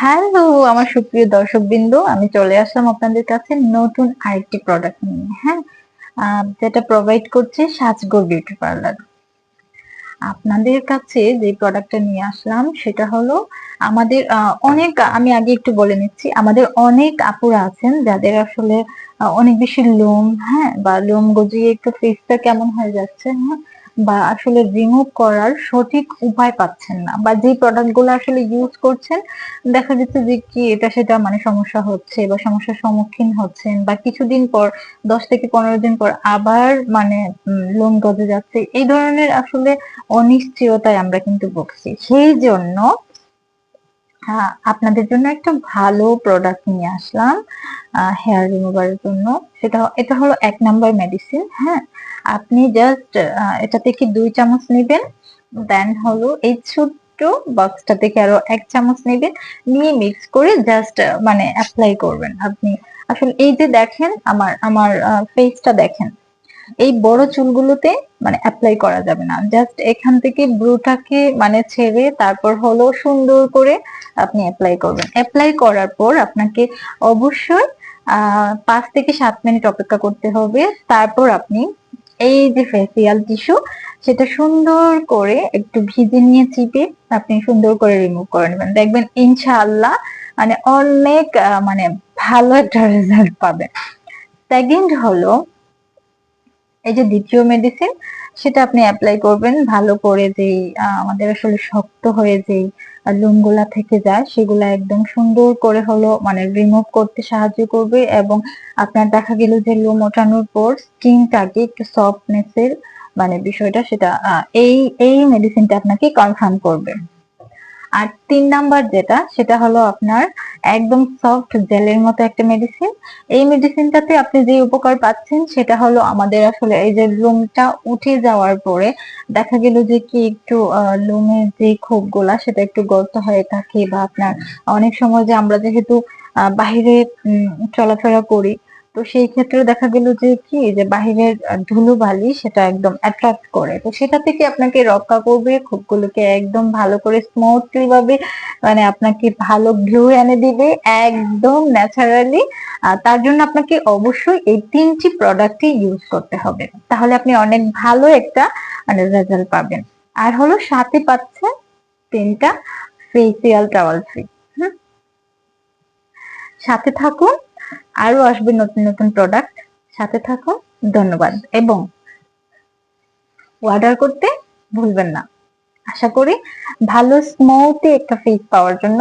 Hello আমার সুপ্রিয় দর্শকবৃন্দ, আমি চলে আসলাম আপনাদের কাছে নতুন আরেকটি প্রোডাক্ট নিয়ে। হ্যাঁ, যেটা প্রোভাইড করছে সাজগো বিউটি পার্লার। আপনাদের কাছে যে প্রোডাক্টটা নিয়ে আসলাম সেটা হলো আমাদের অনেক, আমি আগে একটু বলে নিচ্ছি, আমাদের অনেক আপুরা আছেন যাদের আসলে অনেক বেশি লোম, হ্যাঁ, বা লোম গজিয়ে একটু ফেসটা কেমন হয়ে যাচ্ছে, হ্যাঁ, বা আসলে রিমুভ করার সঠিক উপায় পাচ্ছেন না, বা যে প্রোডাক্ট গুলো আসলে ইউজ করছেন দেখা যাচ্ছে যে কি এটা সেটা মানে সমস্যা হচ্ছে বা সমস্যার সম্মুখীন হচ্ছেন, বা কিছুদিন পর 10 থেকে 15 দিন পর আবার মানে লোম গজে যাচ্ছে, এই ধরনের আসলে অনিশ্চয়তায় আমরা কিন্তু ভুগছি। সেই জন্য আপনাদের জন্য একটা ভালো প্রোডাক্ট নিয়ে আসলাম হেয়ার রিমুভারের জন্য। এটা হলো 1 নাম্বার মেডিসিন। হ্যাঁ, আপনি জাস্ট এটা থেকে 2 চামচ নেবেন, দেন হলো এই ছোট্ট বক্সটা থেকে আরো 1 চামচ নেবেন, নিয়ে মিক্স করে জাস্ট মানে অ্যাপ্লাই করবেন আপনি। আসলে এই যে দেখেন আমার আমার ফেসটা দেখেন, এই বড় চুলগুলোতে মানে অ্যাপ্লাই করা যাবে না, জাস্ট এখান থেকে ব্রুটাকে মানে ছেড়ে তারপর হলো সুন্দর করে আপনি অ্যাপ্লাই করবেন। অ্যাপ্লাই করার পর আপনাকে অবশ্যই 5 থেকে 7 মিনিট অপেক্ষা করতে হবে। তারপর আপনি এই যে ফেসিয়াল টিস্যু, সেটা সুন্দর করে একটু ভিজে নিয়ে চিপে আপনি সুন্দর করে রিমুভ করে নেবেন। দেখবেন ইনশাআল্লাহ মানে অনেক মানে ভালো একটা রেজাল্ট পাবেন। সেকেন্ড হলো এই যে দ্বিতীয় মেডিসিন, সেটা আপনি অ্যাপ্লাই করবেন ভালো করে, যে আমাদের আসলে শক্ত হয়ে যে লোমগুলা থেকে যায় সেগুলা একদম সুন্দর করে হলো মানে রিমুভ করতে সাহায্য করবে, এবং আপনার দেখা গেল যে লোম ওঠানোর পর স্কিনটাকে একটু সফটনেস এর মানে বিষয়টা সেটা এই এই মেডিসিনটা আপনাকে কনফার্ম করবে। আর 3 নাম্বার যেটা, সেটা হলো আপনার একদম সফট জেলের মতো একটা মেডিসিন। এই মেডিসিনটাতে আপনি যে উপকার পাচ্ছেন সেটা হলো আমাদের আসলে এই যে লোমটা উঠে যাওয়ার পরে দেখা গেল যে কি একটু লোমের যে খোপ গুলা সেটা একটু গর্ত হয়ে থাকে, বা আপনার অনেক সময় যে আমরা যেহেতু বাহিরে চলাফেরা করি, তো সেই ক্ষেত্রে দেখা গেল যে কি যে বাহিরের ধুলোবালি সেটা একদম অ্যাট্রাক্ট করে, তো সেটা থেকে আপনাকে রক্ষা করবে, খোপগুলোকে একদম ভালো করে স্মুথলি ভাবে মানে আপনাকে ভালো গ্লো এনে দিবে একদম ন্যাচারালি। তার জন্য আপনাকে অবশ্যই এই 3টি প্রোডাক্টই ইউজ করতে হবে, তাহলে আপনি অনেক ভালো একটা মানে রেজাল্ট পাবেন। আর হলো সাথে পাচ্ছেন 3টা ফেসিয়াল টাওয়াল ফ্রি। সাথে থাকুন, আরো আসবে নতুন নতুন প্রোডাক্ট, সাথে থাকুন। ধন্যবাদ, এবং অর্ডার করতে ভুলবেন না। আশা করি ভালো স্মুথ একটা ফেস পাওয়ার জন্য